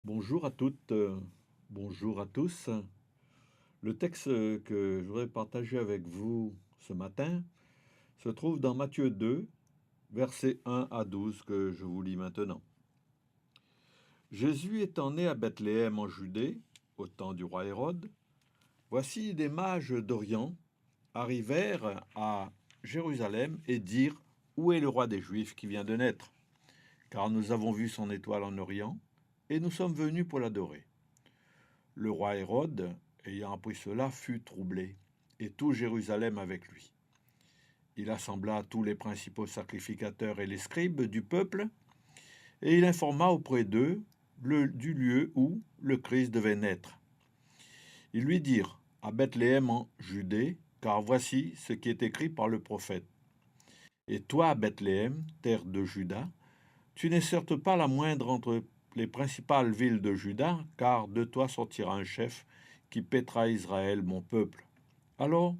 Bonjour à toutes, bonjour à tous. Le texte que je voudrais partager avec vous ce matin se trouve dans Matthieu 2, versets 1 à 12 que je vous lis maintenant. Jésus étant né à Bethléem en Judée, au temps du roi Hérode, voici des mages d'Orient arrivèrent à Jérusalem et dirent: Où est le roi des Juifs qui vient de naître? Car nous avons vu son étoile en Orient et nous sommes venus pour l'adorer. Le roi Hérode, ayant appris cela, fut troublé, et tout Jérusalem avec lui. Il assembla tous les principaux sacrificateurs et les scribes du peuple, et il informa auprès d'eux du lieu où le Christ devait naître. Ils lui dirent: À Bethléem en Judée, car voici ce qui est écrit par le prophète. Et toi, Bethléem, terre de Juda, tu n'es certes pas la moindre entre les principales villes de Juda, car de toi sortira un chef qui paîtra Israël, mon peuple. Alors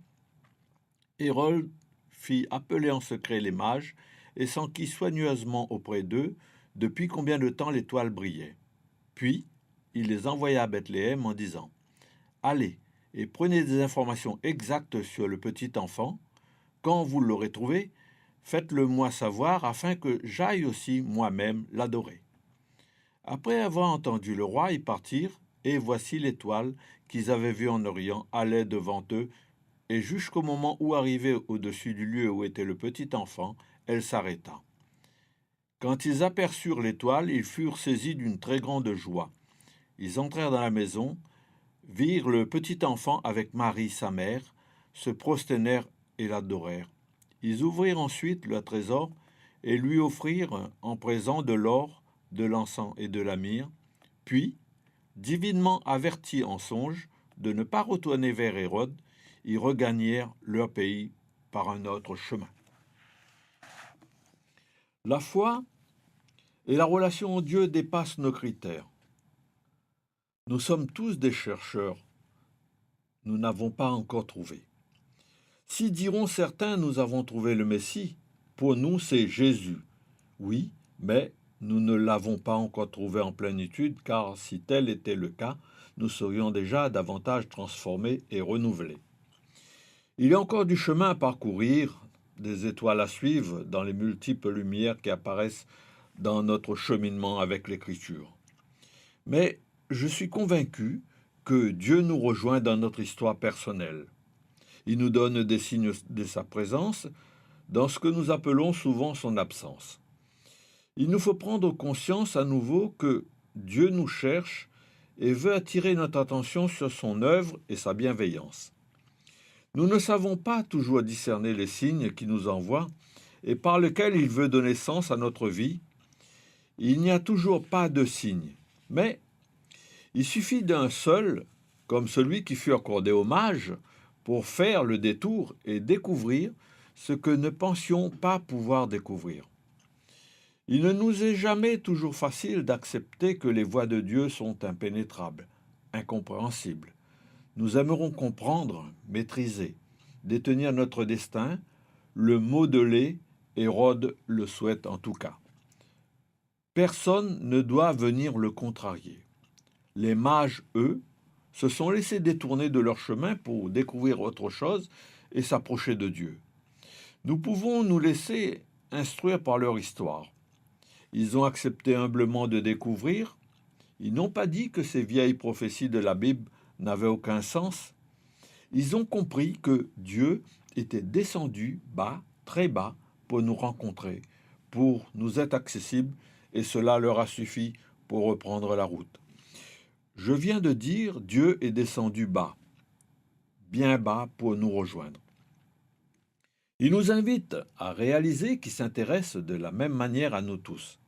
Hérode fit appeler en secret les mages et s'enquit soigneusement auprès d'eux depuis combien de temps l'étoile brillait. Puis il les envoya à Bethléem en disant: Allez et prenez des informations exactes sur le petit enfant. Quand vous l'aurez trouvé, faites-le moi savoir afin que j'aille aussi moi-même l'adorer. Après avoir entendu le roi, ils partirent, et voici l'étoile qu'ils avaient vue en Orient allait devant eux, et jusqu'au moment où arrivée au-dessus du lieu où était le petit enfant, elle s'arrêta. Quand ils aperçurent l'étoile, ils furent saisis d'une très grande joie. Ils entrèrent dans la maison, virent le petit enfant avec Marie, sa mère, se prosternèrent et l'adorèrent. Ils ouvrirent ensuite le trésor et lui offrirent en présent de l'or, de l'encens et de la myrrhe. Puis, divinement avertis en songe de ne pas retourner vers Hérode, ils regagnèrent leur pays par un autre chemin. La foi et la relation en Dieu dépassent nos critères. Nous sommes tous des chercheurs. Nous n'avons pas encore trouvé. Si diront certains, nous avons trouvé le Messie, pour nous c'est Jésus. Oui, mais nous ne l'avons pas encore trouvé en plénitude, car si tel était le cas, nous serions déjà davantage transformés et renouvelés. Il y a encore du chemin à parcourir, des étoiles à suivre dans les multiples lumières qui apparaissent dans notre cheminement avec l'Écriture. Mais je suis convaincu que Dieu nous rejoint dans notre histoire personnelle. Il nous donne des signes de sa présence dans ce que nous appelons souvent son absence. Il nous faut prendre conscience à nouveau que Dieu nous cherche et veut attirer notre attention sur son œuvre et sa bienveillance. Nous ne savons pas toujours discerner les signes qu'il nous envoie et par lesquels il veut donner sens à notre vie. Il n'y a toujours pas de signe, mais il suffit d'un seul, comme celui qui fut accordé aux mages, pour faire le détour et découvrir ce que ne pensions pas pouvoir découvrir. Il ne nous est jamais toujours facile d'accepter que les voies de Dieu sont impénétrables, incompréhensibles. Nous aimerons comprendre, maîtriser, détenir notre destin, le modeler, Hérode le souhaite en tout cas. Personne ne doit venir le contrarier. Les mages, eux, se sont laissés détourner de leur chemin pour découvrir autre chose et s'approcher de Dieu. Nous pouvons nous laisser instruire par leur histoire. Ils ont accepté humblement de découvrir. Ils n'ont pas dit que ces vieilles prophéties de la Bible n'avaient aucun sens. Ils ont compris que Dieu était descendu bas, très bas, pour nous rencontrer, pour nous être accessible, et cela leur a suffi pour reprendre la route. Je viens de dire Dieu est descendu bas, bien bas pour nous rejoindre. Il nous invite à réaliser qu'il s'intéresse de la même manière à nous tous.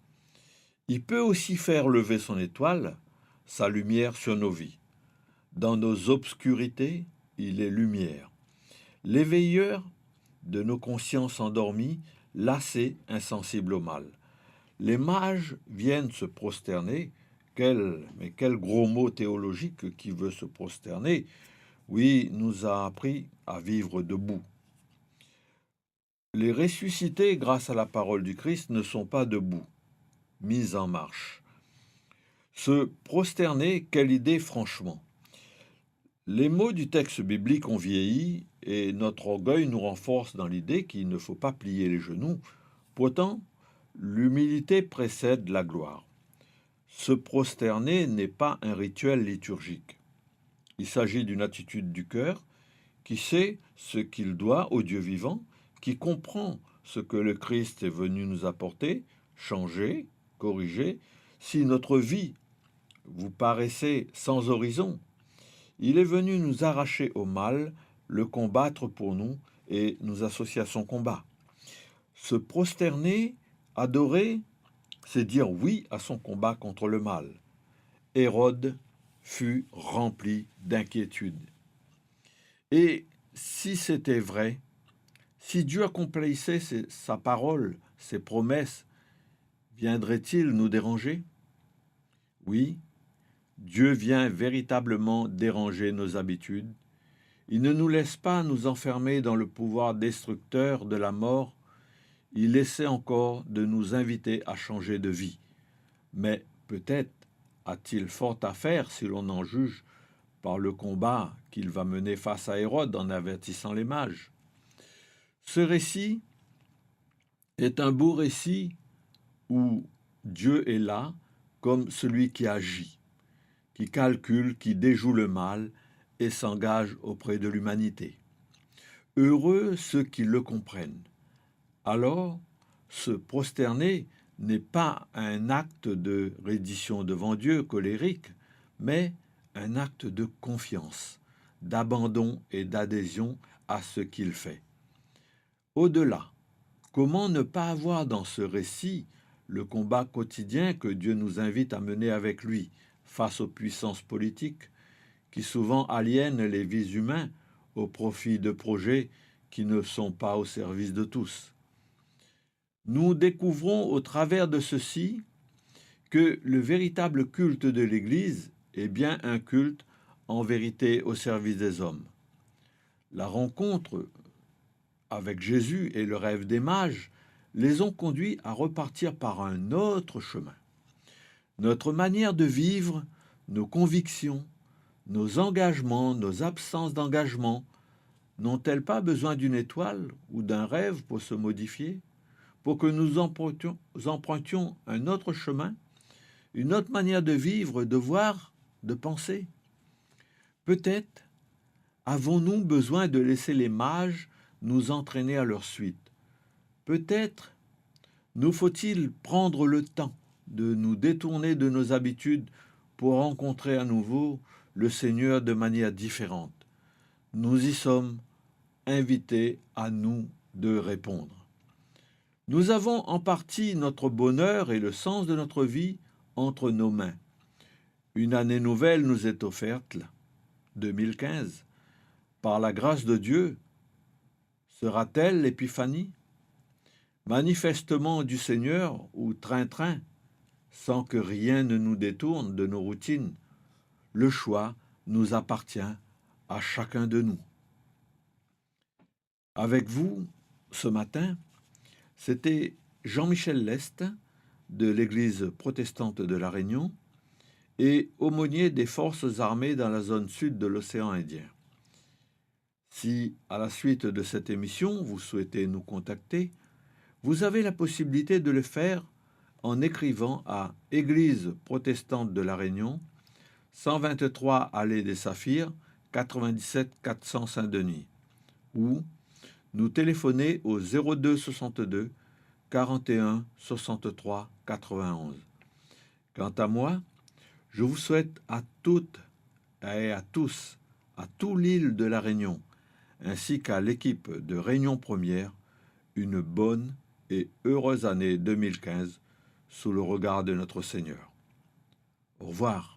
Il peut aussi faire lever son étoile, sa lumière sur nos vies. Dans nos obscurités, il est lumière. L'éveilleur de nos consciences endormies, lassées, insensibles au mal. Les mages viennent se prosterner. Mais quel gros mot théologique qui veut se prosterner. Oui, nous a appris à vivre debout. Les ressuscités, grâce à la parole du Christ, ne sont pas debout, mis en marche. Se prosterner, quelle idée franchement. Les mots du texte biblique ont vieilli et notre orgueil nous renforce dans l'idée qu'il ne faut pas plier les genoux. Pourtant, l'humilité précède la gloire. Se prosterner n'est pas un rituel liturgique. Il s'agit d'une attitude du cœur qui sait ce qu'il doit au Dieu vivant, qui comprend ce que le Christ est venu nous apporter, changer, corriger. Si notre vie vous paraissait sans horizon, il est venu nous arracher au mal, le combattre pour nous et nous associer à son combat. Se prosterner, adorer, c'est dire oui à son combat contre le mal. Hérode fut rempli d'inquiétude. Et si c'était vrai, si Dieu accomplissait sa parole, ses promesses, viendrait-il nous déranger? Oui, Dieu vient véritablement déranger nos habitudes. Il ne nous laisse pas nous enfermer dans le pouvoir destructeur de la mort. Il essaie encore de nous inviter à changer de vie. Mais peut-être a-t-il fort à faire si l'on en juge par le combat qu'il va mener face à Hérode en avertissant les mages. Ce récit est un beau récit où Dieu est là comme celui qui agit, qui calcule, qui déjoue le mal et s'engage auprès de l'humanité. Heureux ceux qui le comprennent. Alors, se prosterner n'est pas un acte de reddition devant Dieu colérique, mais un acte de confiance, d'abandon et d'adhésion à ce qu'il fait. Au-delà, comment ne pas avoir dans ce récit le combat quotidien que Dieu nous invite à mener avec lui face aux puissances politiques qui souvent aliènent les vies humaines au profit de projets qui ne sont pas au service de tous. Nous découvrons au travers de ceci que le véritable culte de l'Église est bien un culte en vérité au service des hommes. La rencontre avec Jésus et le rêve des mages les ont conduits à repartir par un autre chemin. Notre manière de vivre, nos convictions, nos engagements, nos absences d'engagement, n'ont-elles pas besoin d'une étoile ou d'un rêve pour se modifier, pour que nous empruntions un autre chemin, une autre manière de vivre, de voir, de penser? Peut-être avons-nous besoin de laisser les mages nous entraîner à leur suite. Peut-être nous faut-il prendre le temps de nous détourner de nos habitudes pour rencontrer à nouveau le Seigneur de manière différente. Nous y sommes invités à nous de répondre. Nous avons en partie notre bonheur et le sens de notre vie entre nos mains. Une année nouvelle nous est offerte, 2015. Par la grâce de Dieu, sera-t-elle l'épiphanie? Manifestement du Seigneur ou train-train, sans que rien ne nous détourne de nos routines? Le choix nous appartient à chacun de nous. Avec vous, ce matin, c'était Jean-Michel Lest de l'Église protestante de La Réunion et aumônier des forces armées dans la zone sud de l'océan Indien. Si, à la suite de cette émission, vous souhaitez nous contacter, vous avez la possibilité de le faire en écrivant à Église protestante de La Réunion, 123 allée des Saphirs, 97 400 Saint-Denis, ou nous téléphoner au 02 62 41 63 91. Quant à moi, je vous souhaite à toutes et à tous, à tout l'île de La Réunion, ainsi qu'à l'équipe de Réunion Première, une bonne et heureuse année 2015 sous le regard de notre Seigneur. Au revoir.